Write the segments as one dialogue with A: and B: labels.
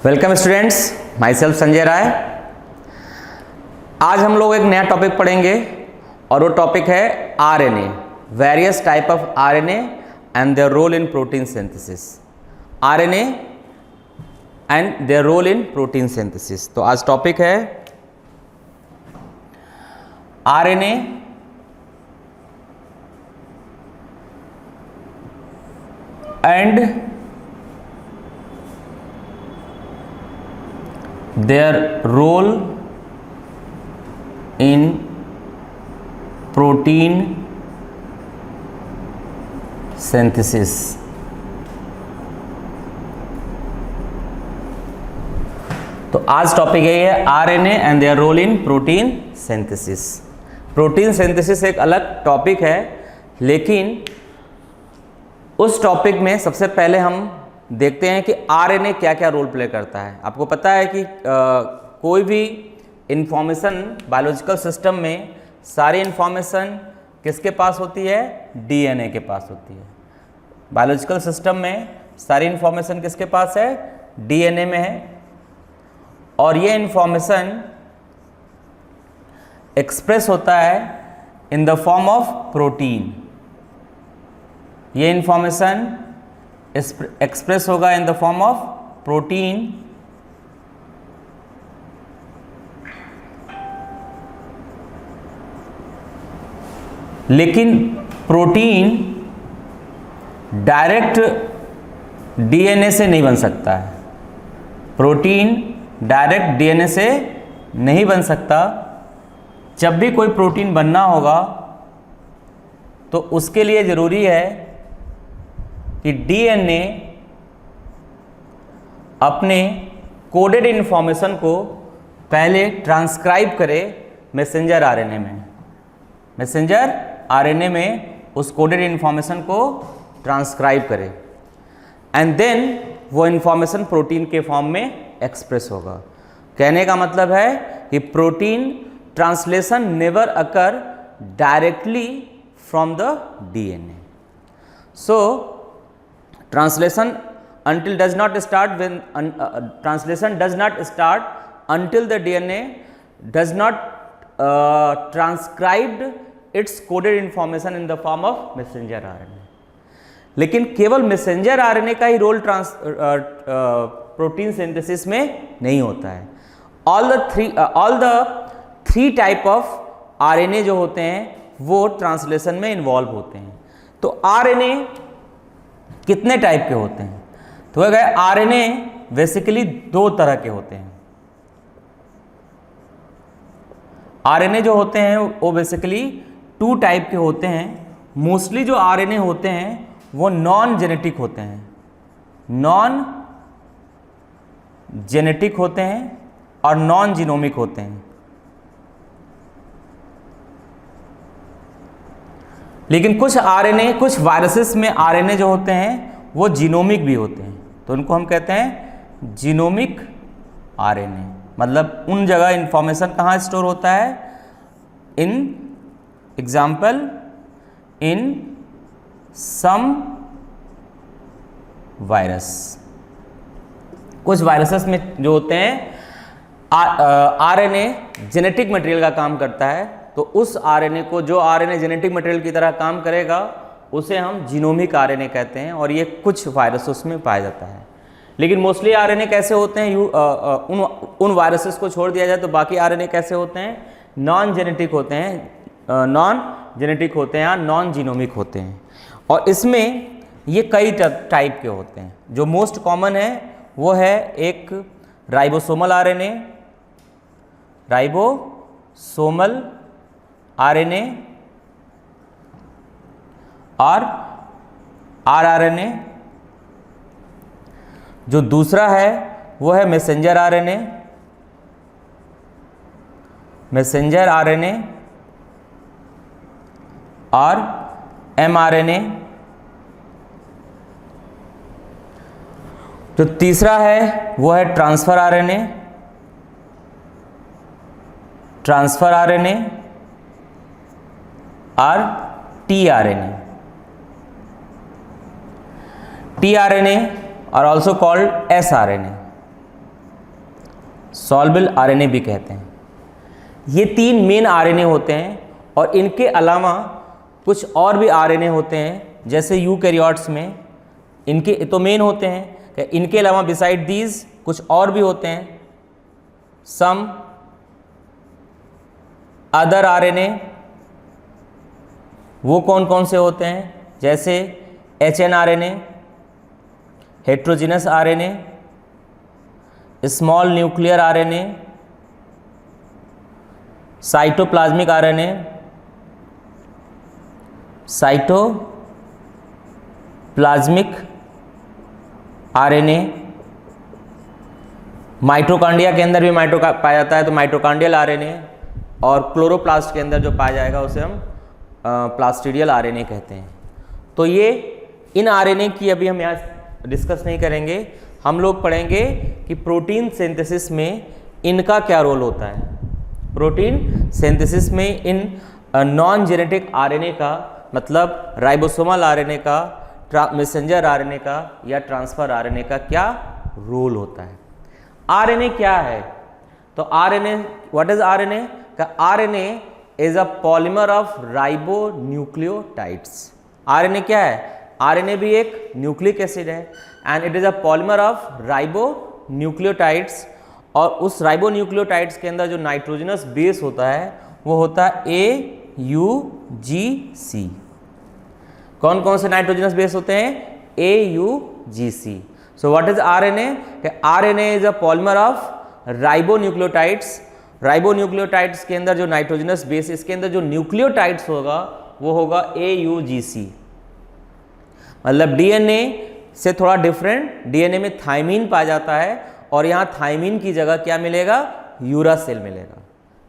A: Welcome students, myself Sanjay Rai. आज हम लोग एक नया टॉपिक पढ़ेंगे और वो टॉपिक है RNA, various type of RNA and their role in protein synthesis. RNA and their role in protein synthesis. तो आज टॉपिक है RNA and their role in protein synthesis। तो आज टॉपिक है ये RNA and their role in protein synthesis. Protein synthesis एक अलग topic है, लेकिन उस टॉपिक में सबसे पहले हम देखते हैं कि आरएनए क्या क्या रोल प्ले करता है। आपको पता है कि कोई भी इंफॉर्मेशन बायोलॉजिकल सिस्टम में सारी इंफॉर्मेशन किसके पास होती है? डीएनए के पास होती है। बायोलॉजिकल सिस्टम में सारी इंफॉर्मेशन किसके पास है? डीएनए में है। और ये इंफॉर्मेशन एक्सप्रेस होता है in the form of protein. ये इंफॉर्मेशन एक्सप्रेस होगा in the form of protein, लेकिन प्रोटीन डायरेक्ट डीएनए से नहीं बन सकता है। प्रोटीन डायरेक्ट डीएनए से नहीं बन सकता। जब भी कोई प्रोटीन बनना होगा तो उसके लिए ज़रूरी है कि डीएनए अपने कोडेड इन्फॉर्मेशन को पहले ट्रांसक्राइब करे मैसेंजर आरएनए में। मैसेंजर आरएनए में उस कोडेड इन्फॉर्मेशन को ट्रांसक्राइब करे एंड देन वो इन्फॉर्मेशन प्रोटीन के फॉर्म में एक्सप्रेस होगा। कहने का मतलब है कि protein translation never occur directly from the DNA. So translation does not start until the DNA does not transcribed its coded information in the form of messenger RNA। लेकिन केवल मैसेंजर आरएनए का ही role protein synthesis में नहीं होता है। All the three type of RNA जो होते हैं वो ट्रांसलेशन में इन्वॉल्व होते हैं। तो आरएनए कितने टाइप के होते हैं? तो अगर आरएनए बेसिकली दो तरह के होते हैं। आरएनए जो होते हैं वो बेसिकली टू टाइप के होते हैं। मोस्टली जो आरएनए होते हैं वो नॉन जेनेटिक होते हैं। नॉन जेनेटिक होते हैं और नॉन जीनोमिक होते हैं। लेकिन कुछ आरएनए, कुछ वायरसेस में आरएनए जो होते हैं वो जीनोमिक भी होते हैं, तो उनको हम कहते हैं जीनोमिक आरएनए। मतलब उन जगह इंफॉर्मेशन कहाँ स्टोर होता है? In example in some virus. कुछ वायरसेस में जो होते हैं आरएनए जेनेटिक मटेरियल का काम करता है, तो उस आरएनए को, जो आरएनए जेनेटिक मटेरियल की तरह काम करेगा, उसे हम जीनोमिक आरएनए कहते हैं और ये कुछ वायरसेस में पाया जाता है। लेकिन मोस्टली आरएनए कैसे होते हैं? उन वायरसेस को छोड़ दिया जाए तो बाकी आरएनए कैसे होते हैं? नॉन जेनेटिक होते हैं, नॉन जेनेटिक होते हैं या नॉन जीनोमिक होते हैं। और इसमें ये कई टाइप के होते हैं। जो मोस्ट कॉमन है वो है एक राइबोसोमल आरएनए, राइबोसोमल आरएनए और आरआरएनए। जो दूसरा है वो है मैसेंजर आरएनए, मैसेंजर आरएनए और एमआरएनए। जो तीसरा है वो है ट्रांसफर आरएनए, ट्रांसफर आरएनए और tRNA. TRNA are also called sRNA। Soluble RNA भी कहते हैं। ये 3 मेन आरएनए होते हैं और इनके अलावा कुछ और भी आरएनए होते हैं, जैसे यूकैरियोट्स में इनके तो मेन होते हैं कि इनके अलावा बिसाइड दीज कुछ और भी होते हैं, सम अदर आरएनए। वो कौन कौन से होते हैं? जैसे hnRNA, heterogeneous RNA, small nuclear RNA, cytoplasmic RNA, cytoplasmic RNA. Mitochondria के अंदर भी पाया जाता है तो माइटोकॉन्ड्रियल आरएनए, और क्लोरोप्लास्ट के अंदर जो पाया जाएगा उसे हम प्लास्टिडियल आरएनए कहते हैं। तो ये इन आरएनए की अभी हम यहाँ डिस्कस नहीं करेंगे। हम लोग पढ़ेंगे कि प्रोटीन सिंथेसिस में इनका क्या रोल होता है। प्रोटीन सिंथेसिस में इन नॉन जेनेटिक आरएनए का, मतलब राइबोसोमल आरएनए का, मैसेंजर आरएनए का या ट्रांसफर आरएनए का क्या रोल होता है। आरएनए क्या है? तो आरएनए, व्हाट इज आरएनए? का RNA is a polymer of ribonucleotides. RNA क्या है? आरएनए भी एक न्यूक्लिक एसिड है and it is a polymer of ribonucleotides. और उस राइबोन्यूक्लियोटाइड्स के अंदर जो नाइट्रोजनस बेस होता है वो होता है AUGC। कौन कौन से नाइट्रोजनस बेस होते हैं? AUGC। So what is RNA? RNA is a polymer of ribonucleotides. Ribonucleotides के अंदर जो नाइट्रोजनस बेस, इसके अंदर जो न्यूक्लियोटाइड्स होगा वो होगा AUGC। मतलब डीएनए से थोड़ा डिफरेंट, डीएनए में थाइमीन पाया जाता है और यहाँ थाइमीन की जगह क्या मिलेगा? यूरासिल मिलेगा।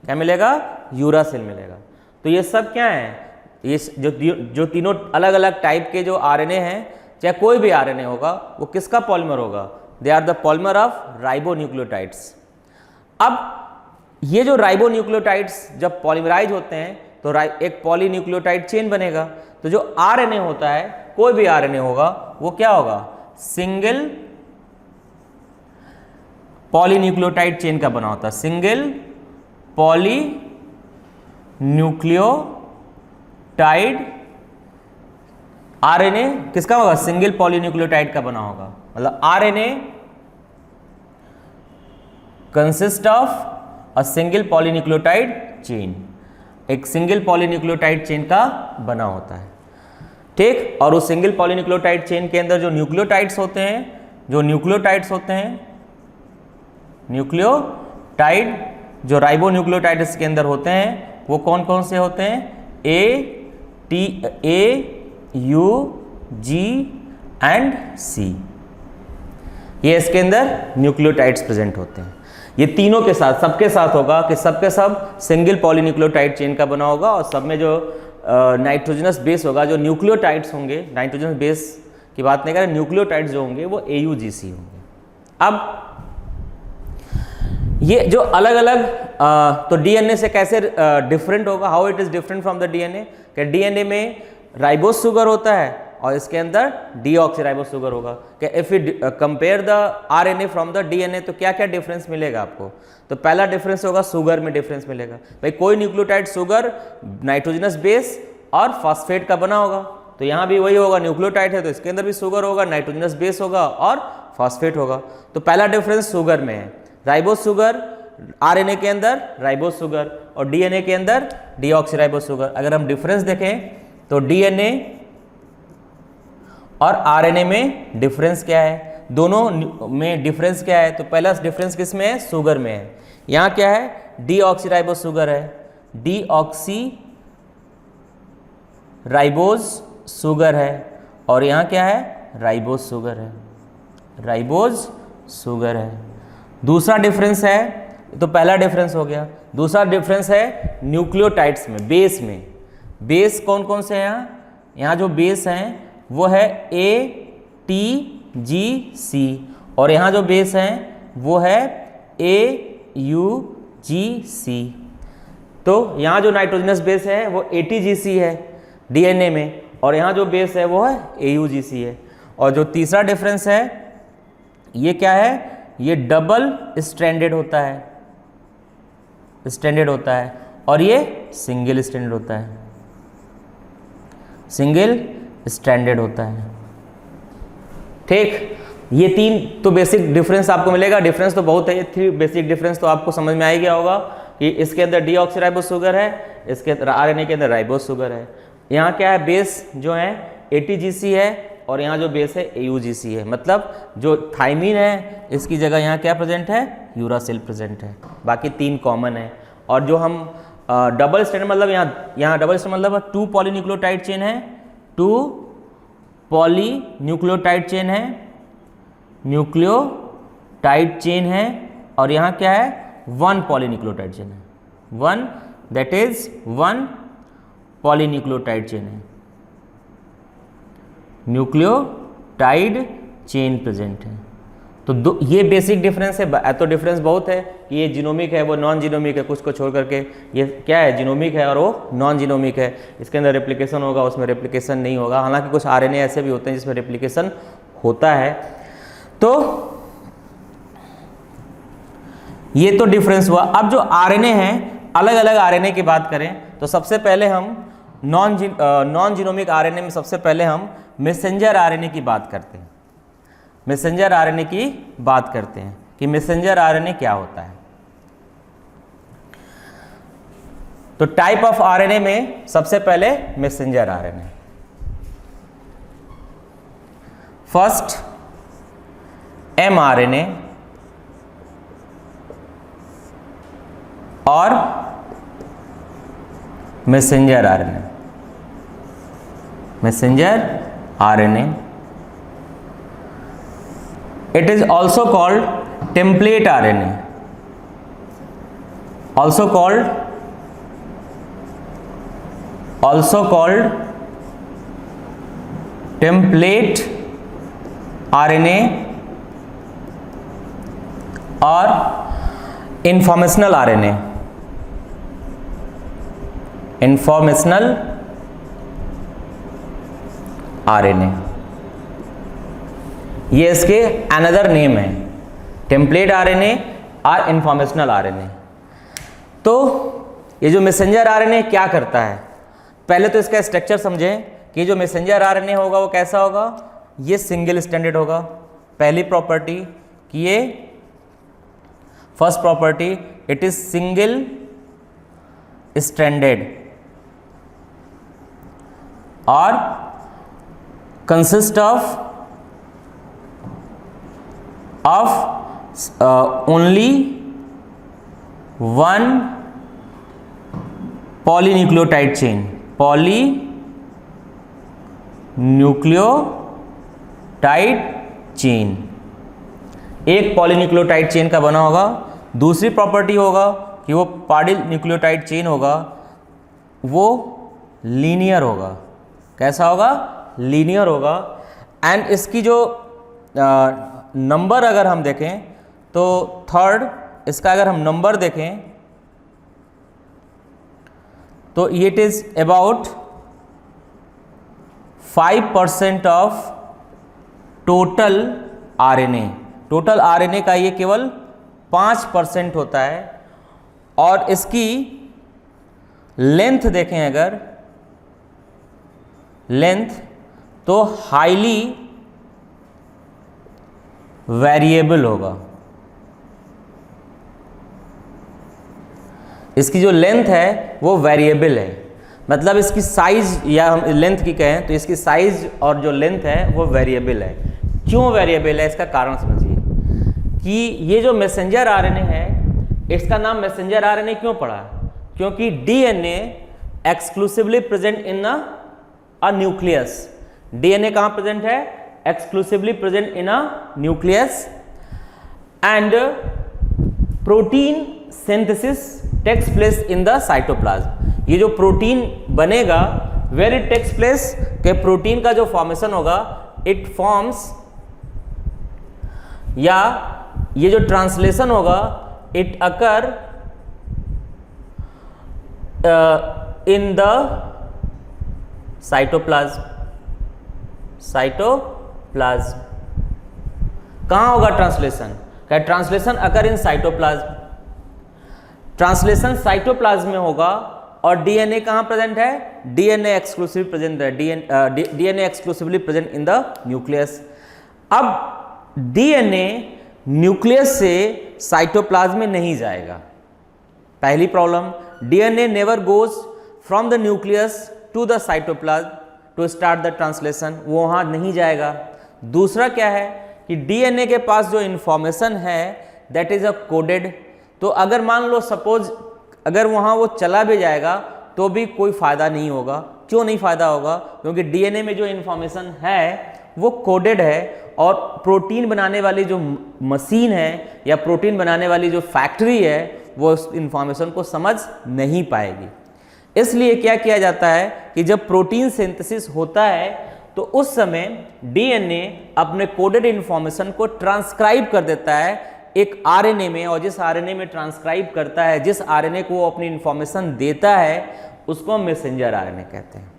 A: क्या मिलेगा? यूरासिल मिलेगा। तो ये सब क्या है? ये जो तीनों अलग अलग टाइप के जो आरएनए हैं, चाहे कोई भी आरएनए होगा, वो किसका पॉलीमर होगा? They are the polymer of ribonucleotides. अब ये जो राइबोन्यूक्लियोटाइड्स जब पॉलीमराइज होते हैं तो एक पॉलीन्यूक्लियोटाइड चेन बनेगा। तो जो आरएनए होता है, कोई भी आरएनए होगा, वो क्या होगा? सिंगल पॉलीन्यूक्लियोटाइड चेन का बना होता है। सिंगल पॉलीन्यूक्लियोटाइड आरएनए किसका होगा? सिंगल पॉलीन्यूक्लियोटाइड का बना होगा। मतलब RNA consist of a single polynucleotide chain, एक सिंगल पॉलीन्यूक्लियोटाइड चेन का बना होता है। ठीक। और उस सिंगल पॉलीन्यूक्लियोटाइड चेन के अंदर जो न्यूक्लियोटाइड्स होते हैं, न्यूक्लियोटाइड जो राइबोन्यूक्लियोटाइड्स के अंदर होते हैं, वो कौन कौन से होते हैं? AUG and C। ये इसके अंदर न्यूक्लियोटाइड्स प्रेजेंट होते हैं। ये तीनों के साथ, सबके साथ होगा कि सबके सब सिंगल पॉलीन्यूक्लियोटाइड चेन का बना होगा और सब में जो नाइट्रोजनस बेस होगा, जो न्यूक्लियोटाइड्स होंगे, नाइट्रोजनस बेस की बात नहीं करें, न्यूक्लियोटाइड्स जो होंगे वो AUGC होंगे। अब ये जो अलग अलग तो डीएनए से कैसे डिफरेंट होगा? How it is different from the DNA? कि डीएनए में राइबोस शुगर होता है और इसके अंदर डीऑक्सीराइबोस शुगर होगा। कि if you compare the RNA from the DNA तो क्या क्या डिफरेंस मिलेगा आपको? तो पहला डिफरेंस होगा शुगर में डिफरेंस मिलेगा। भाई कोई न्यूक्लियोटाइड शुगर, नाइट्रोजनस बेस और फॉस्फेट का बना होगा, तो यहाँ भी वही होगा। न्यूक्लियोटाइड है तो इसके अंदर भी शुगर होगा, नाइट्रोजनस बेस होगा और फॉस्फेट होगा। तो पहला डिफरेंस शुगर में है। राइबोस शुगर आरएनए के अंदर राइबोस शुगर और डीएनए के अंदर डीऑक्सीराइबोस शुगर। अगर हम डिफरेंस देखें तो डीएनए और आरएनए में डिफरेंस क्या है? दोनों में डिफरेंस क्या है? तो पहला डिफरेंस किस में है? शुगर में है। यहाँ क्या है? डीऑक्सीराइबोस शुगर है, डीऑक्सीराइबोस शुगर है। और यहाँ क्या है? राइबोस शुगर है, राइबोस शुगर है। दूसरा डिफरेंस है, तो पहला डिफरेंस हो गया। दूसरा डिफरेंस है न्यूक्लियोटाइड्स में, बेस में। बेस कौन कौन से हैं? यहाँ जो बेस हैं वो है ATGC और यहाँ जो बेस हैं वो है AUGC। तो यहाँ जो नाइट्रोजनस बेस है वो ATGC है डीएनए में और यहाँ जो बेस है वो है AUGC है। और जो तीसरा डिफरेंस है ये क्या है? ये डबल स्ट्रैंडेड होता है, और ये सिंगल स्ट्रैंडेड होता है, सिंगल स्ट्रैंडेड होता है। ठीक, ये 3 तो बेसिक डिफरेंस आपको मिलेगा। डिफरेंस तो बहुत है, ये 3 बेसिक डिफरेंस तो आपको समझ में आ ही गया होगा कि इसके अंदर डीऑक्सीराइबोस शुगर है, इसके आरएनए के अंदर राइबोस शुगर है। यहाँ क्या है, बेस जो है ATGC है और यहाँ जो बेस है AUGC है। मतलब जो थाइमिन है इसकी जगह यहाँ क्या प्रेजेंट है, यूरासिल प्रेजेंट है। बाकी 3 कॉमन है। और जो हम डबल स्ट्रैंड मतलब यहाँ डबल स्ट्रैंड मतलब 2 पॉलीन्यूक्लियोटाइड चेन है, 2 पॉलीन्यूक्लियोटाइड चेन है, न्यूक्लियोटाइड चेन है, और यहाँ क्या है, 1 पॉलीन्यूक्लियोटाइड चेन है, 1 दैट इज 1 पॉलीन्यूक्लियोटाइड चेन है, न्यूक्लियोटाइड चेन प्रेजेंट है। तो ये बेसिक डिफरेंस है। तो डिफरेंस बहुत है कि ये जीनोमिक है, वो नॉन जीनोमिक है, कुछ को छोड़ करके ये क्या है, जीनोमिक है और वो नॉन जीनोमिक है। इसके अंदर रेप्लिकेशन होगा, उसमें रेप्लिकेशन नहीं होगा। हालांकि कुछ आरएनए ऐसे भी होते हैं जिसमें रेप्लिकेशन होता है। तो ये तो डिफरेंस हुआ। अब जो आरएनए है, अलग अलग आरएनए की बात करें तो सबसे पहले हम नॉन जीनोमिक आरएनए में सबसे पहले हम मैसेंजर आरएनए की बात करते हैं। मैसेंजर आरएनए की बात करते हैं कि मैसेंजर आरएनए क्या होता है। तो टाइप ऑफ आरएनए में सबसे पहले मैसेंजर आरएनए। फर्स्ट mRNA और messenger RNA. Messenger RNA, it is also called template RNA, also called template RNA और informational RNA, informational RNA, ये इसके अनदर नेम है, टेम्पलेट आरएनए और इंफॉर्मेशनल आरएनए। तो ये जो मैसेंजर आरएनए क्या करता है, पहले तो इसका स्ट्रक्चर समझें कि जो मैसेंजर आरएनए होगा वो कैसा होगा। ये सिंगल स्ट्रैंडेड होगा। पहली प्रॉपर्टी कि ये first property, it is single stranded और consist of only 1 polynucleotide chain, polynucleotide chain, एक पॉलीन्यूक्लियोटाइड चेन का बना होगा। दूसरी प्रॉपर्टी होगा कि वो पॉलीन्यूक्लियोटाइड चेन होगा वो लीनियर होगा। कैसा होगा, लीनियर होगा। एंड इसकी जो नंबर अगर हम देखें तो थर्ड, इसका अगर हम नंबर देखें तो it is about 5% of total RNA. Total RNA का ये केवल 5% होता है। और इसकी लेंथ देखें अगर, लेंथ तो हाईली वेरिएबल होगा। इसकी जो लेंथ है वो वेरिएबल है, मतलब इसकी साइज या हम लेंथ की कहें तो इसकी साइज और जो लेंथ है वो वेरिएबल है। क्यों वेरिएबल है, इसका कारण समझिए कि ये जो मैसेंजर आरएनए है, इसका नाम मैसेंजर आरएनए क्यों पड़ा, क्योंकि DNA exclusively present in a nucleus. DNA कहाँ प्रेजेंट है, exclusively present in a nucleus, and protein synthesis takes place in the cytoplasm। ये जो प्रोटीन बनेगा, where it takes place, के प्रोटीन का जो फॉर्मेशन होगा, it forms, या ये जो ट्रांसलेशन होगा, it occur in the cytoplasm। Cytoplasm कहाँ होगा ट्रांसलेशन, क्या translation occur in cytoplasm, translation cytoplasm में होगा और डीएनए कहाँ प्रेजेंट है, डीएनए एक्सक्लूसिवली प्रेजेंट है, DNA exclusively present in the nucleus. अब डीएनए न्यूक्लियस से साइटोप्लाज्म में नहीं जाएगा, पहली problem, DNA never goes from the nucleus to the cytoplasm to start the translation, वो वहाँ नहीं जाएगा। दूसरा क्या है कि डीएनए के पास जो इंफॉर्मेशन है दैट इज अ कोडेड, तो अगर मान लो सपोज अगर वहाँ वो चला भी जाएगा तो भी कोई फ़ायदा नहीं होगा। क्यों नहीं फ़ायदा होगा, क्योंकि डीएनए में जो इन्फॉर्मेशन है वो कोडेड है और प्रोटीन बनाने वाली जो मशीन है या प्रोटीन बनाने वाली जो फैक्ट्री है वो उस इन्फॉर्मेशन को समझ नहीं पाएगी। इसलिए क्या किया जाता है कि जब प्रोटीन सिंथेसिस होता है तो उस समय डीएनए अपने कोडेड इन्फॉर्मेशन को ट्रांसक्राइब कर देता है एक आरएनए में, और जिस आरएनए में ट्रांसक्राइब करता है, जिस आरएनए को वो अपनी इंफॉर्मेशन देता है उसको मैसेंजर आरएनए कहते हैं।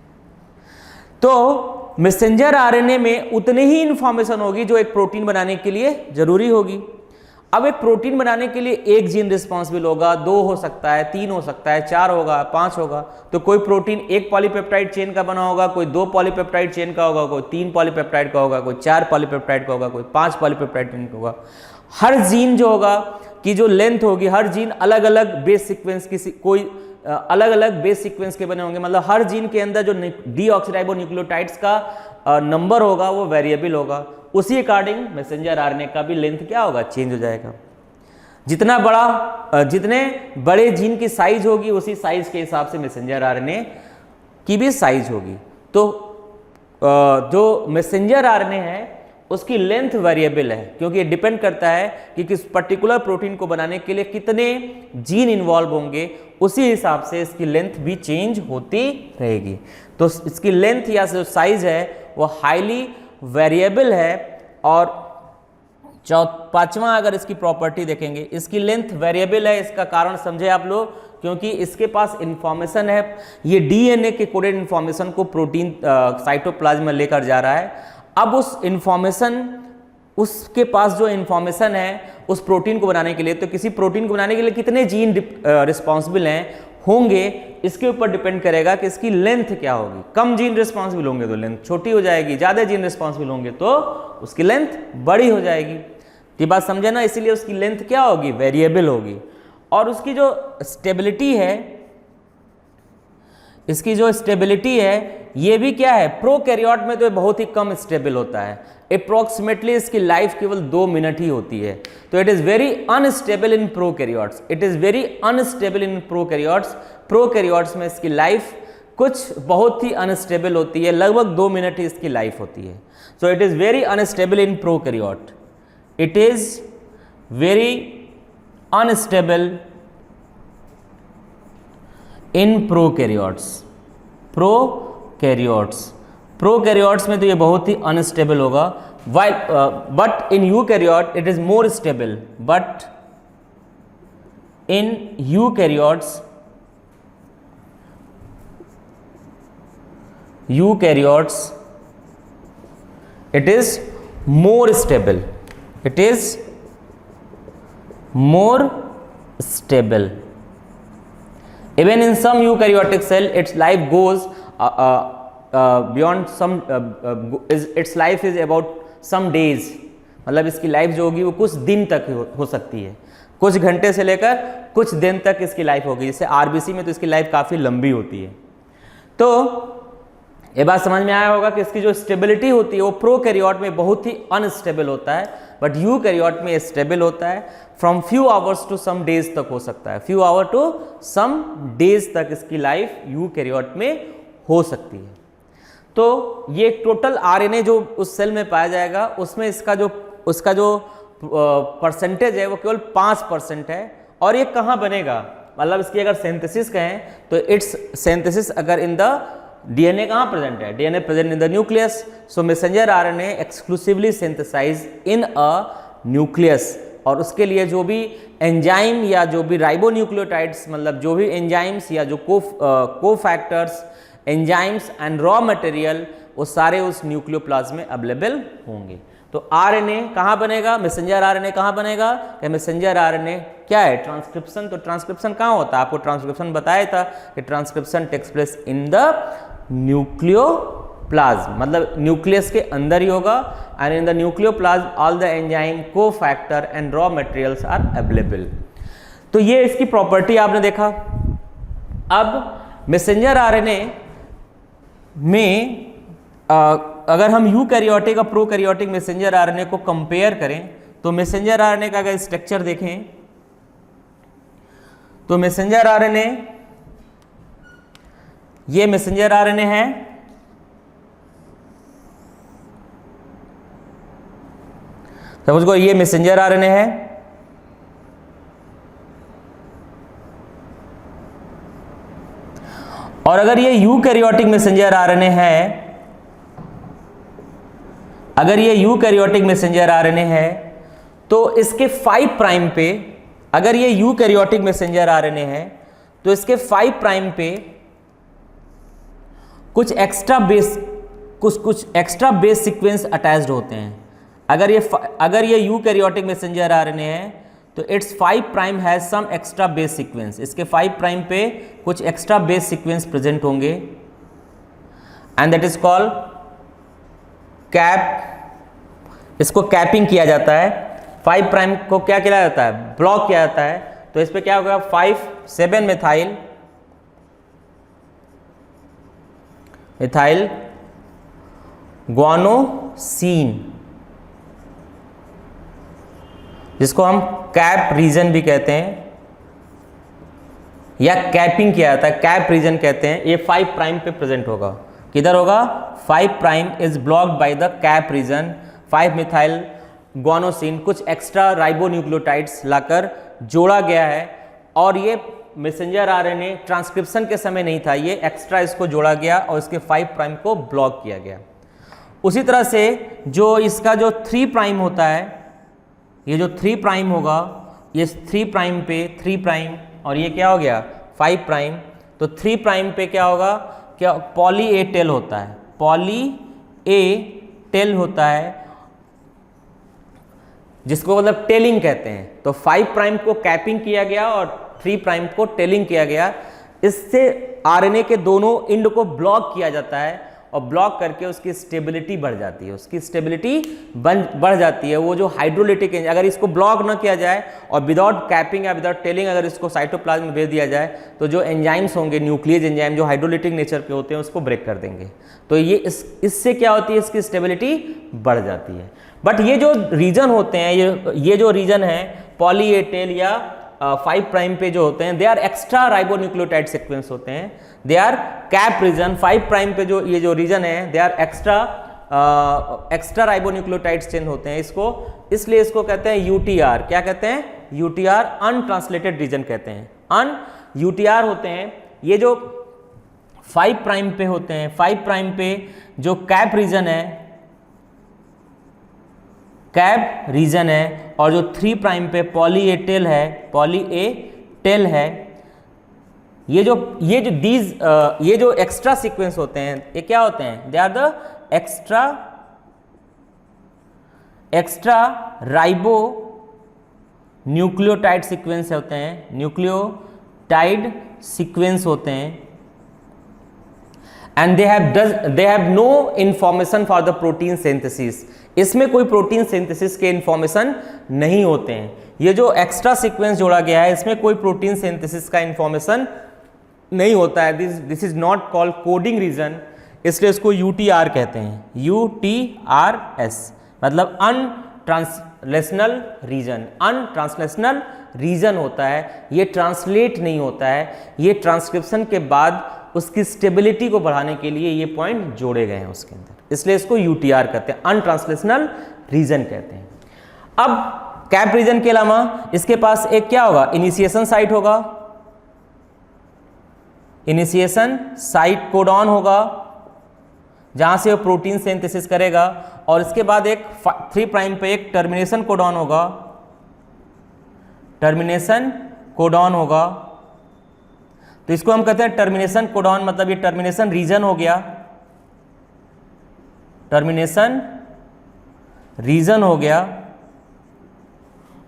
A: तो मैसेंजर आरएनए में उतनी ही इंफॉर्मेशन होगी जो एक प्रोटीन बनाने के लिए जरूरी होगी। अब एक प्रोटीन बनाने के लिए एक जीन रिस्पॉन्सिबल होगा, 2 हो सकता है, 3 हो सकता है, 4 होगा, 5 होगा। तो कोई प्रोटीन एक पॉलीपेप्टाइड चेन का बना होगा, कोई 2 पॉलीपेप्टाइड चेन का होगा, कोई 3 पॉलीपेप्टाइड का होगा, कोई 4 पॉलीपेप्टाइड का होगा, कोई 5 पॉलीपेप्टाइड चेन का होगा। हर जीन जो होगा कि जो लेंथ होगी, हर जीन अलग अलग बेस सीक्वेंस की, कोई अलग अलग बेस सीक्वेंस के बने होंगे, मतलब हर जीन के अंदर जो डीऑक्सीराइबोन्यूक्लियोटाइड्स का नंबर होगा वो वेरिएबल होगा। उसी अकॉर्डिंग मैसेंजर आरएनए का भी लेंथ क्या होगा, चेंज हो जाएगा। जितने बड़े जीन की साइज होगी उसी साइज के हिसाब से मैसेंजर आरएनए की भी साइज होगी। तो जो मैसेंजर आरएनए है उसकी लेंथ वेरिएबल है, क्योंकि ये डिपेंड करता है कि किस पर्टिकुलर प्रोटीन को बनाने के लिए कितने जीन इन्वॉल्व होंगे, उसी हिसाब से इसकी लेंथ भी चेंज होती रहेगी। तो इसकी लेंथ या जो साइज है वो हाईली वेरिएबल है। और पांचवा अगर इसकी प्रॉपर्टी देखेंगे, इसकी लेंथ वेरिएबल है। इसका कारण समझे आप लोग, क्योंकि इसके पास इंफॉर्मेशन है, ये डीएनए के कोडेड इंफॉर्मेशन को प्रोटीन साइटोप्लाज्म में लेकर जा रहा है। अब उस इंफॉर्मेशन, उसके पास जो इंफॉर्मेशन है उस प्रोटीन को बनाने के लिए, तो किसी प्रोटीन को बनाने के लिए कितने जीन रिस्पॉन्सिबल होंगे, इसके ऊपर डिपेंड करेगा कि इसकी लेंथ क्या होगी। कम जीन रिस्पॉन्सिबल होंगे तो लेंथ छोटी हो जाएगी, ज़्यादा जीन रिस्पॉन्सिबल होंगे तो उसकी लेंथ बड़ी हो जाएगी। ये बात समझे ना, इसीलिए उसकी लेंथ क्या होगी, वेरिएबल होगी। और उसकी जो स्टेबिलिटी है, इसकी जो स्टेबिलिटी है ये भी क्या है, प्रोकैरियोट में तो बहुत ही कम स्टेबल होता है। अप्रोक्सीमेटली इसकी लाइफ केवल 2 मिनट ही होती है। तो it is very unstable in prokaryotes, it is very unstable in prokaryotes. Prokaryotes में इसकी लाइफ कुछ बहुत ही अनस्टेबल होती है, लगभग 2 मिनट ही इसकी लाइफ होती है। So it is very unstable in prokaryote, it is very unstable in prokaryotes. Prokaryotes में तो ये बहुत ही अनस्टेबल होगा, but in eukaryote it is more stable, but in eukaryotes it is more stable, it is more stable. Even in some eukaryotic cell its life goes beyond some its life is about some days, मतलब इसकी life जो होगी वो कुछ दिन तक हो सकती है, कुछ घंटे से लेकर कुछ दिन तक इसकी लाइफ होगी। जैसे आरबीसी में तो इसकी लाइफ काफ़ी लंबी होती है। तो ये बात समझ में आया होगा कि इसकी जो स्टेबिलिटी होती है वो प्रोकैरियोट में बहुत ही अनस्टेबल होता है, बट यूकैरियोट में स्टेबल होता है। From few hours to some days तक हो सकता है, few hour to some days तक इसकी लाइफ यूकैरियोट में हो सकती है। तो ये टोटल आरएनए जो उस सेल में पाया जाएगा उसमें उसका जो परसेंटेज है वो केवल 5% है। और ये कहाँ बनेगा, मतलब इसकी अगर सिंथेसिस कहें तो its synthesis occur in the DNA कहाँ प्रेजेंट है, DNA present in the nucleus. So messenger RNA exclusively synthesize in a nucleus. और उसके लिए जो भी एंजाइम या जो भी राइबोन्यूक्लियोटाइड्स, मतलब जो भी एंजाइम्स या जो cofactors, enzymes and raw material, वो सारे उस न्यूक्लियोप्लाज्म में अवेलेबल होंगे। तो आरएनए कहाँ बनेगा, मैसेंजर आरएनए कहाँ बनेगा, कि मैसेंजर आरएनए क्या है, ट्रांसक्रिप्शन। तो ट्रांसक्रिप्शन कहाँ होता है, आपको ट्रांसक्रिप्शन बताया था कि transcription takes place in the nucleoplasm, मतलब न्यूक्लियस के अंदर ही होगा। And in the nucleoplasm all the enzyme, cofactor and raw materials are available. तो ये इसकी प्रॉपर्टी आपने देखा। अब मैसेंजर आरएनए में अगर हम यूकैरियोटिक और प्रोकैरियोटिक मैसेंजर आरएनए को कंपेयर करें तो मैसेंजर आरएनए का अगर स्ट्रक्चर देखें तो मैसेंजर आरएनए, ये मैसेंजर आरएनए है, समझ को ये मैसेंजर आरएनए है, और अगर ये यूकैरियोटिक मैसेंजर आरएनए है, अगर ये यूकैरियोटिक मैसेंजर आरएनए है तो इसके 5 प्राइम पे, अगर ये यूकैरियोटिक मैसेंजर आरएनए है तो इसके 5 प्राइम पे कुछ एक्स्ट्रा बेस सीक्वेंस अटैच्ड होते हैं। अगर ये यूकैरियोटिक मैसेंजर आरएनए है तो it's 5 prime has some extra base sequence, इसके 5 प्राइम पे कुछ एक्स्ट्रा बेस सीक्वेंस प्रेजेंट होंगे and that is called cap. इसको कैपिंग किया जाता है। 5 प्राइम को क्या किया जाता है, ब्लॉक किया जाता है। तो इस पे क्या होगा, 5,7 मिथाइल ग्वानोसीन, जिसको हम कैप रीजन भी कहते हैं या कैपिंग किया जाता है, कैप रीजन कहते हैं। ये 5 प्राइम पे प्रेजेंट होगा। किधर होगा, 5 prime is blocked by the cap region. 5 methyl guanosine कुछ एक्स्ट्रा राइबोन्यूक्लियोटाइड्स लाकर जोड़ा गया है, और ये मैसेंजर आरएनए ट्रांसक्रिप्शन के समय नहीं था, ये एक्स्ट्रा इसको जोड़ा गया और इसके 5 प्राइम को ब्लॉक किया गया। उसी तरह से जो इसका जो 3 प्राइम होता है, ये जो 3 प्राइम होगा, ये 3 प्राइम पे 3 प्राइम, और ये क्या हो गया 5 प्राइम। तो 3 प्राइम पे क्या होगा, क्या पॉली ए टेल होता है, पॉली ए टेल होता है, जिसको मतलब टेलिंग कहते हैं। तो 5 प्राइम को कैपिंग किया गया और 3 प्राइम को टेलिंग किया गया। इससे आरएनए के दोनों एंड को ब्लॉक किया जाता है और ब्लॉक करके उसकी स्टेबिलिटी बढ़ जाती है, उसकी स्टेबिलिटी बढ़ जाती है। वो जो हाइड्रोलिटिक, अगर इसको ब्लॉक ना किया जाए और विदाउट कैपिंग या विदाउट टेलिंग अगर इसको साइटोप्लाज्म में भेज दिया जाए तो जो एंजाइम्स होंगे, न्यूक्लियस एंजाइम जो हाइड्रोलिटिक नेचर के होते हैं, उसको ब्रेक कर देंगे। तो ये इससे क्या होती है, इसकी स्टेबिलिटी बढ़ जाती है। बट ये जो रीजन होते हैं, ये जो रीजन है पॉली ए टेल या 5 प्राइम पे जो होते हैं, they are extra ribonucleotide sequence होते हैं, they are cap region. 5 prime पे जो ये जो रीजन है, they are extra ribonucleotide chain होते हैं। इसलिए इसको कहते हैं यूटीआर। क्या कहते हैं, यूटीआर, अनट्रांसलेटेड रीजन कहते हैं। यूटीआर होते हैं ये जो 5 प्राइम पे होते हैं। 5 प्राइम पे जो कैप रीजन है, कैप रीजन है, और जो 3 प्राइम पे पॉली ए टेल है, पॉली ए टेल है, ये जो एक्स्ट्रा सीक्वेंस होते हैं, ये क्या होते हैं, they are the extra ribonucleotide sequence होते हैं, न्यूक्लियोटाइड सीक्वेंस होते हैं। And they have no information for the protein synthesis. इसमें कोई प्रोटीन सिंथेसिस के इंफॉर्मेशन नहीं होते हैं। ये जो एक्स्ट्रा सीक्वेंस जोड़ा गया है, इसमें कोई प्रोटीन सिंथेसिस का इंफॉर्मेशन नहीं होता है। This is not called coding region, इसलिए इसको यूटीआर कहते हैं। UTRS मतलब अनट्रांसलेशनल रीजन। अनट्रांसलेशनल रीजन होता है, ये ट्रांसलेट नहीं होता है, ये ट्रांसक्रिप्शन के बाद उसकी स्टेबिलिटी को बढ़ाने के लिए ये पॉइंट जोड़े गए हैं उसके अंदर, इसलिए इसको यूटीआर कहते हैं, अनट्रांसलेशनल रीजन कहते हैं। अब कैप रीजन के अलावा इसके पास एक क्या होगा, इनिशिएशन साइट होगा, इनिशिएशन साइट कोडॉन होगा, जहां से वो प्रोटीन सिंथेसिस करेगा, और इसके बाद एक 3 प्राइम पे एक टर्मिनेशन कोडॉन होगा, टर्मिनेशन कोडॉन होगा। तो इसको हम कहते हैं टर्मिनेशन कोडॉन, मतलब ये टर्मिनेशन रीजन हो गया, टर्मिनेशन रीजन हो गया,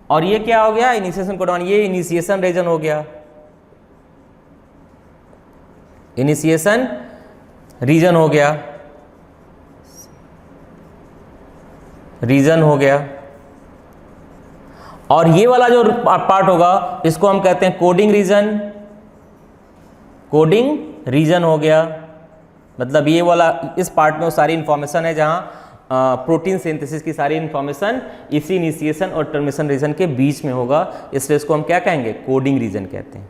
A: और ये क्या हो गया, इनिशिएशन कोडॉन, ये इनिशिएशन रीजन हो गया, इनिशिएशन रीजन हो गया, रीजन हो गया। और ये वाला जो पार्ट होगा इसको हम कहते हैं कोडिंग रीजन, कोडिंग रीजन हो गया। मतलब ये वाला, इस पार्ट में वो सारी इंफॉर्मेशन है जहाँ प्रोटीन सिंथेसिस की सारी इंफॉर्मेशन इसी इनिशिएशन और टर्मिनेशन रीजन के बीच में होगा, इसलिए इसको हम क्या कहेंगे, कोडिंग रीजन कहते हैं।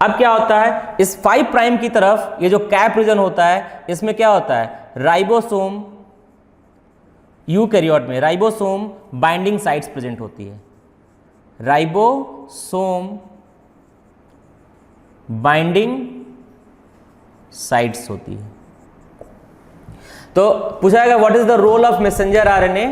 A: अब क्या होता है, इस 5 प्राइम की तरफ ये जो कैप रीजन होता है, इसमें क्या होता है, राइबोसोम, यूकैरियोट में राइबोसोम बाइंडिंग साइट्स प्रेजेंट होती है, राइबोसोम बाइंडिंग साइट्स होती है। तो पूछा जाएगा what is the role of messenger RNA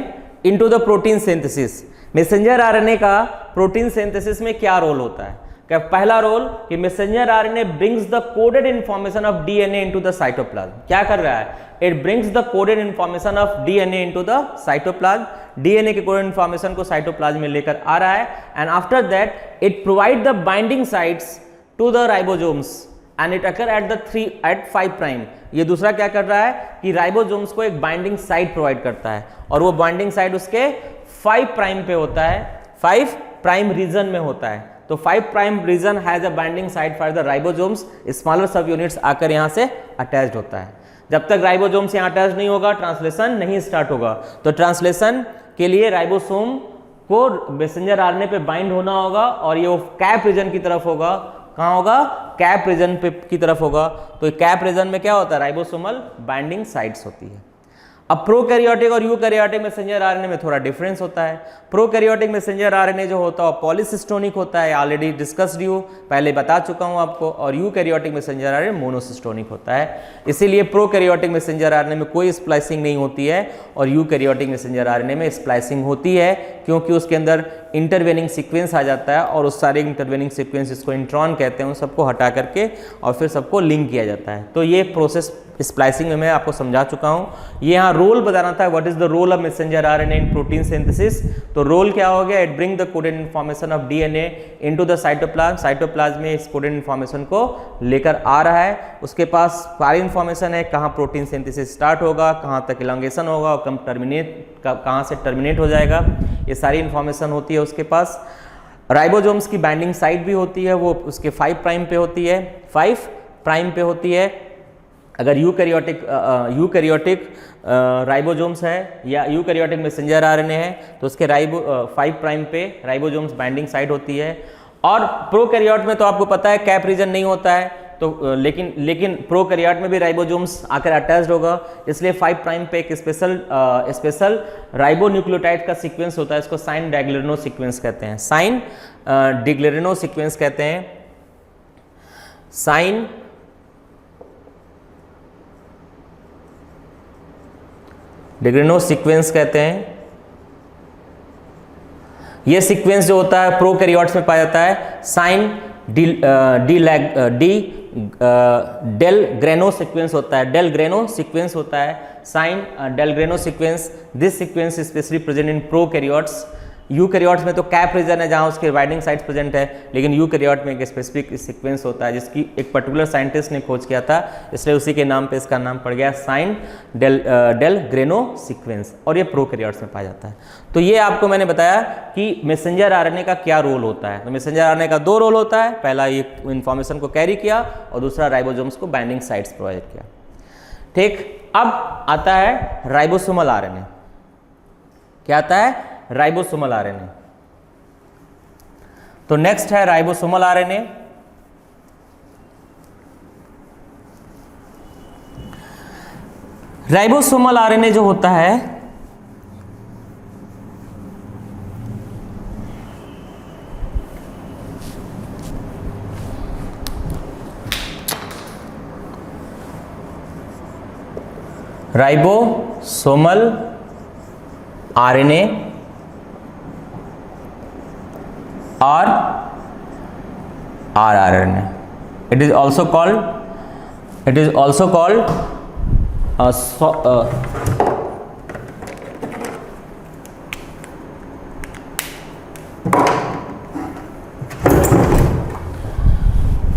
A: into the protein synthesis. Messenger RNA का प्रोटीन सिंथेसिस में क्या रोल होता है? क्या पहला रोल कि messenger RNA brings the coded information of DNA into the cytoplasm. क्या कर रहा है? It brings the coded information of DNA into the cytoplasm. DNA के कोडेड इंफॉर्मेशन को साइटोप्लाज्म में लेकर आ रहा है, and after that it provide the binding sites to the ribosomes and it occur at 5 prime. ये दूसरा क्या कर रहा है कि राइबोसोम्स को एक बाइंडिंग साइट प्रोवाइड करता है, और वो बाइंडिंग साइट उसके 5 प्राइम पे होता है, 5 प्राइम रीजन में होता है। तो 5 prime region has a binding site for the ribosomes, smaller subunits आकर यहां से अटैच्ड होता है। जब तक राइबोसोम्स यहां अटैच नहीं होगा, ट्रांसलेशन नहीं स्टार्ट होगा। तो ट्रांसलेशन के लिए राइबोसोम को मैसेंजर आरएनए पे बाइंड होना होगा, और ये कैप रीजन की तरफ होगा। कहां होगा? कैप रीजन पे की तरफ होगा। तो कैप रीजन में क्या होता है? राइबोसोमल बाइंडिंग साइट्स होती है। अब प्रोकैरियोटिक और यूकैरियोटिक मैसेंजर आरएनए में थोड़ा डिफरेंस होता है। प्रोकैरियोटिक मैसेंजर आरएनए जो होता है पॉलीसिस्टोनिक होता है, ऑलरेडी डिस्कस्ड यू, पहले बता चुका हूं आपको। और यूकैरियोटिक मैसेंजर आरएनए मोनोसिस्टोनिक होता है। इसीलिए प्रोकैरियोटिक मैसेंजर आरएनए में कोई स्प्लाइसिंग नहीं होती है, और यूकैरियोटिक मैसेंजर आरएनए में स्प्लाइसिंग होती है, क्योंकि उसके अंदर इंटरवेनिंग सीक्वेंस आ जाता है, और उस सारे इंटरवेनिंग सीक्वेंस जिसको इंट्रॉन कहते हैं उन सबको हटा करके और फिर सबको लिंक किया जाता है। तो ये प्रोसेस स्प्लाइसिंग में मैं आपको समझा चुका हूं। ये यहाँ रोल बताना था, what is the role of messenger RNA in protein synthesis. तो रोल क्या हो गया? It bring the coded information of DNA into the cytoplasm. Cytoplasm में इस कोडेड इन्फॉर्मेशन को लेकर आ रहा है। उसके पास सारी इन्फॉर्मेशन है, कहाँ प्रोटीन सिंथेसिस स्टार्ट होगा, कहाँ तक इलांगेशन होगा, और कहाँ से टर्मिनेट हो जाएगा, ये सारी इन्फॉर्मेशन होती है उसके पास। राइबोसोम्स की बाइंडिंग साइट भी होती है, वो उसके 5 प्राइम पे होती है, 5 प्राइम पे होती है। अगर यूकैरियोटिक राइबोसोम्स है या यूकैरियोटिक मैसेंजर आरएनए है, तो उसके 5 प्राइम पे राइबोसोम्स बाइंडिंग साइट होती है। और प्रोकैरियोट में तो आपको पता है कैप रीजन नहीं होता है, तो लेकिन प्रोकैरियोट में भी राइबोसोम्स आकर अटैच्ड होगा, इसलिए 5 प्राइम पे एक स्पेशल राइबोन्यूक्लियोटाइड का सीक्वेंस होता है। इसको साइन डिग्लेरिनो सीक्वेंस कहते हैं, साइन डिग्लेरिनो सीक्वेंस कहते हैं, साइन डिग्लेरिनो सीक्वेंस कहते हैं। यह सीक्वेंस जो होता है प्रोकैरियोट्स में पाया जाता है, साइन डेल ग्रेनो सीक्वेंस होता है, डेल ग्रेनो सीक्वेंस होता है, Shine Dalgarno sequence. This sequence specially present in prokaryotes. Eukaryotes में तो कैप रीजन है जहां उसके बाइंडिंग साइट्स प्रेजेंट है, लेकिन यूकैरियोट में एक स्पेसिफिक सीक्वेंस होता है जिसकी एक पर्टिकुलर साइंटिस्ट ने खोज किया था, इसलिए उसी के नाम पे इसका नाम पड़ गया साइन डेल ग्रेनो सीक्वेंस, और ये प्रोकैरियोट्स में पाया जाता है। तो ये आपको मैंने बताया कि मैसेंजर आरएनए का क्या रोल होता है। तो मैसेंजर आरएनए का 2 रोल होता है, पहला ये इन्फॉर्मेशन को कैरी किया, और दूसरा राइबोसोम्स को बाइंडिंग साइट्स प्रोवाइड किया। ठीक, अब आता है राइबोसोमल आरएनए। क्या आता है? Ribosomal RNA. तो नेक्स्ट है राइबोसोमल आरएनए। राइबोसोमल आरएनए जो होता है, राइबोसोमल आरएनए और rRNA. It is also called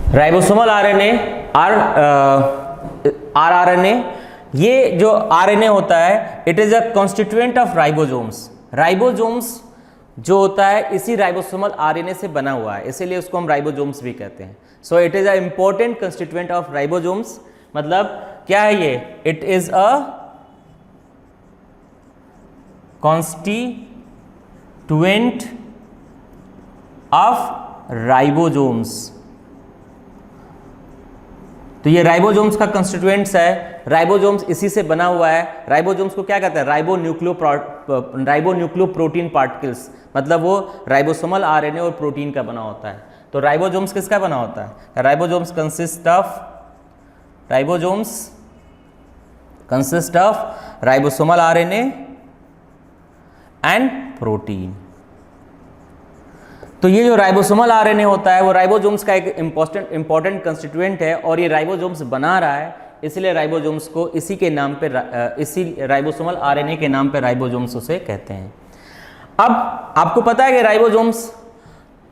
A: ribosomal RNA rRNA, ये जो आरएनए होता है it is a constituent of ribosomes. Ribosomes जो होता है इसी राइबोसोमल आरएनए से बना हुआ है, इसीलिए उसको हम राइबोसोम्स भी कहते हैं। So it is a important constituent of ribosomes. मतलब क्या है ये? It is a constituent of ribosomes. तो ये राइबोसोम्स का कंस्टिट्यूएंट्स है, राइबोसोम्स इसी से बना हुआ है। राइबोसोम्स को क्या कहते हैं? राइबोन्यूक्लियोप्रोटीन पार्टिकल्स, मतलब वो राइबोसोमल आरएनए और प्रोटीन का बना होता है। तो राइबोसोम्स किसका बना होता है? Ribosomes consist of ribosomal RNA and protein. तो ये जो राइबोसोमल आरएनए होता है वो राइबोसोम्स का एक इंपॉर्टेंट कंस्टिट्यूएंट है, और ये राइबोसोम्स बना रहा है, इसलिए राइबोसोम्स को इसी के नाम पे, इसी राइबोसोमल आरएनए के नाम पे राइबोसोम्स उसे कहते हैं। अब आपको पता है कि राइबोसोम्स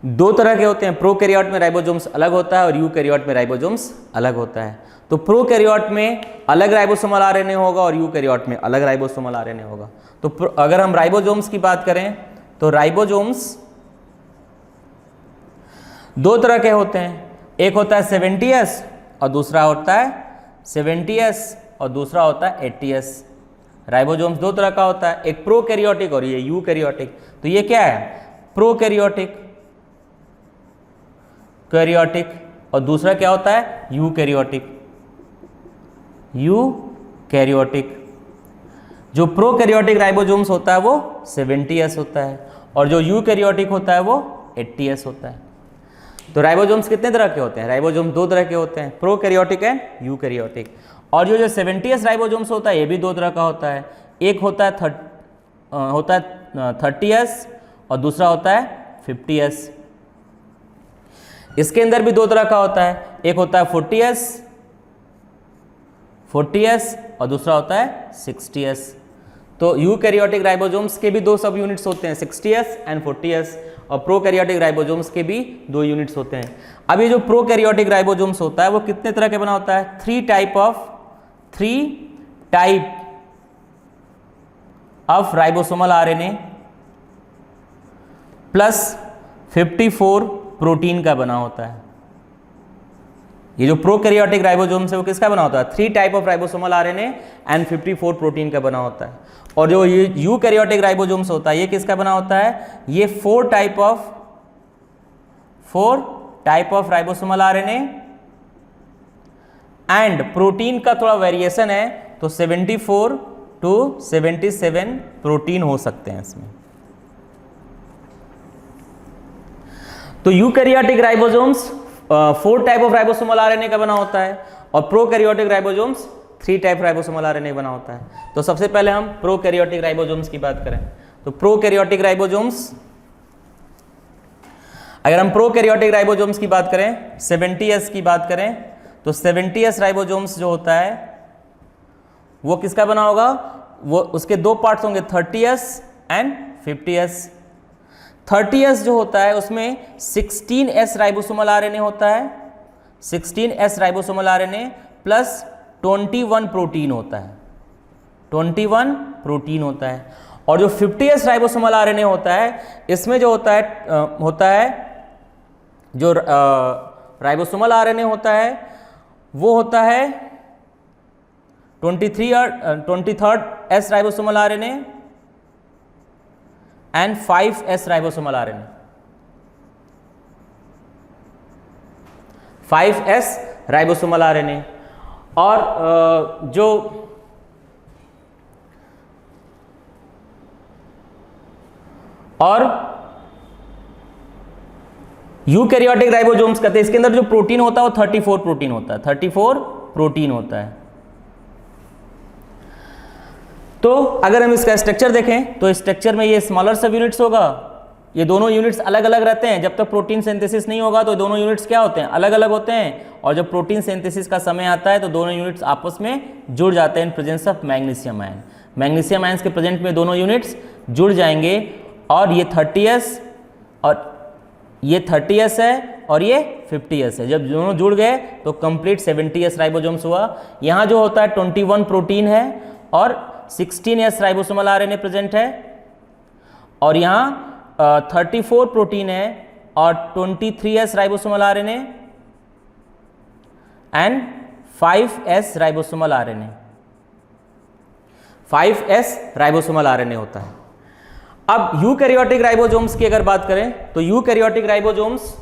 A: दो तरह के होते हैं। प्रोकैरियोट में राइबोसोम्स अलग होता है और यूकैरियोट में राइबोसोम्स अलग होता है। तो प्रोकैरियोट में अलग राइबोसोमल आरएनए होगा और यूकैरियोट में अलग राइबोसोमल आरएनए होगा। तो अगर हम राइबोसोम्स की बात करें तो राइबोसोम्स दो तरह के होते हैं, एक होता है 70S और दूसरा होता है 70S और दूसरा होता है 80S। राइबोसोम्स दो तरह का होता है, एक प्रोकैरियोटिक और ये यूकैरियोटिक। तो ये क्या है? प्रोकैरियोटिक और दूसरा क्या होता है? यूकैरियोटिक। जो प्रोकैरियोटिक राइबोसोम्स होता है वो 70S होता है और जो यूकैरियोटिक होता है वो 80S होता है। तो राइबोसोम्स कितने तरह के होते हैं? राइबोसोम्स दो तरह के होते हैं, प्रोकैरियोटिक एंड यूकैरियोटिक। और जो 70S राइबोसोम्स होता है ये भी दो तरह का होता है, एक होता है 30S और दूसरा होता है 50S। इसके अंदर भी दो तरह का होता है, एक होता है 40S और दूसरा होता है 60S। तो यूकैरियोटिक राइबोसोम्स के भी दो सब यूनिट्स होते हैं, 60S एंड 40S, और प्रोकैरियोटिक राइबोसोम्स के भी दो यूनिट्स होते हैं। अब ये जो प्रोकैरियोटिक राइबोसोम्स होता है वो कितने तरह के बना होता है? Three type of ribosomal RNA plus 54 protein का बना होता है। ये जो प्रोकैरियोटिक राइबोसोम्स है वो किसका बना होता है? Three type of ribosomal RNA and 54 protein का बना होता है। और जो ये यूकैरियोटिक राइबोसोम्स होता है ये किसका बना होता है? ये four type of ribosomal RNA and protein का थोड़ा वेरिएशन है, तो 74 to 77 प्रोटीन हो सकते हैं इसमें। तो eukaryotic ribosomes 4 type of ribosomal RNA का बना होता है और prokaryotic ribosomes 3 type ribosomal RNA बना होता है। तो सबसे पहले हम प्रोकैरियोटिक राइबोसोम्स की बात करें तो प्रोकैरियोटिक राइबोसोम्स, अगर हम प्रोकैरियोटिक राइबोसोम्स की बात करें, 70S की बात करें, तो 70S राइबोसोम्स जो होता है वो किसका बना होगा? वो उसके दो पार्ट्स होंगे, 30S एंड 50S। 30S जो होता है उसमें 16S राइबोसोमल आरएनए होता है, 16S ribosomal RNA plus 21 protein होता है, 21 प्रोटीन होता है। और जो 50S राइबोसोमल आरएनए होता है इसमें जो होता है जो राइबोसोमल आरएनए होता है वो होता है 23rd ribosomal RNA and 5S ribosomal RNA, 5S ribosomal RNA. और जो यूकैरियोटिक राइबोसोम्स कहते हैं इसके अंदर जो प्रोटीन होता है वो 34 प्रोटीन होता है, 34 प्रोटीन होता है। तो अगर हम इसका स्ट्रक्चर देखें तो स्ट्रक्चर में ये स्मॉलर सब यूनिट्स होगा, ये दोनों यूनिट्स अलग अलग रहते हैं। जब तक प्रोटीन सिंथेसिस नहीं होगा तो दोनों यूनिट्स क्या होते हैं? अलग अलग होते हैं। और जब प्रोटीन सिंथेसिस का समय आता है तो दोनों यूनिट्स आपस में जुड़ जाते हैं in presence of magnesium ion. Magnesium ions के प्रेजेंट में दोनों यूनिट्स जुड़ जाएंगे और ये 30S और ये 30S है और ये 50s है। जब दोनों जुड़ गए तो कंप्लीट 70s राइबोसोम्स हुआ। यहाँ जो होता है 21 प्रोटीन है और 16s राइबोसोमल आरएनए प्रेजेंट है, और यहाँ 34 प्रोटीन है और 23s ribosomal RNA and 5s ribosomal RNA. 5s ribosomal RNA होता है। अब यूकैरियोटिक राइबोसोम्स की अगर बात करें तो यूकैरियोटिक राइबोसोम्स